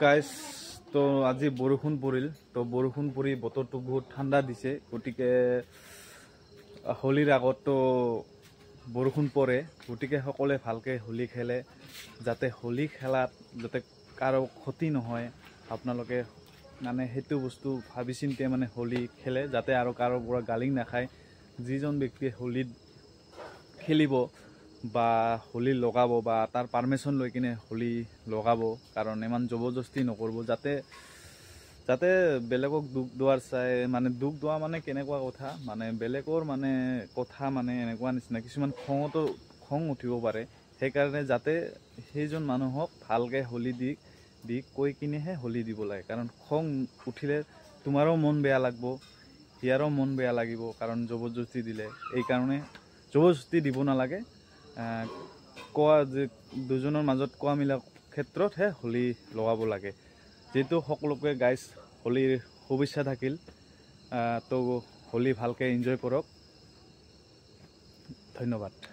Guys তো আজি বৰষুণ পৰিল তো বৰষুণ পৰি বতৰটো বহুত ঠাণ্ডা দিছে গতিকে হোলীৰ আগত তো বৰষুণ পৰে গতিকে সকলোৱে ভালকৈ হোলী খেলে যাতে হোলী খেলাত যাতে কাৰো ক্ষতি নহয় আপোনালোকে মানে সেইটো বস্তু ভাবি চিন্তে মানে হোলী খেলে যাতে আৰু কাৰো পৰা গালি নাখায় যিজন ব্যক্তিয়ে হোলীত খেলিব বা হোলী লগাব বা তাৰ পাৰমিশ্যন লৈ কিনে হোলী লগাব কাৰণ ইমান জবৰদস্তি নকৰিব যাতে বেলেগক দুখ দোৱাৰ চাই মানে দুখ দোৱা মানে কেনেকুৱা কথা মানে বেলেগৰ মানে কথা মানে এনেকুৱা নিচিনা কিছুমান খং উঠিব পাৰে সেইকাৰণে যাতে সেইজন মানুহক ভালকৈ হোলী দি কৈ কিনেহে হোলী দিব লাগে কাৰণ খং উঠিলে তোমাৰো মন বেয়া লাগিব ইয়াৰো মন বেয়া লাগিব কাৰণ জবৰদস্তি দিলে এইকাৰণে জবৰদস্তি দিব নালাগে কোৱা যে দুজনৰ মাজত কোৱা মিলা ক্ষেত্ৰতহে হোলী লগাব লাগে যেহেতু সকলোকে গাইজ হোলীৰ শুভেচ্ছা থাকিল তো হোলী ভালকৈ এনজয় কৰক ধন্যবাদ।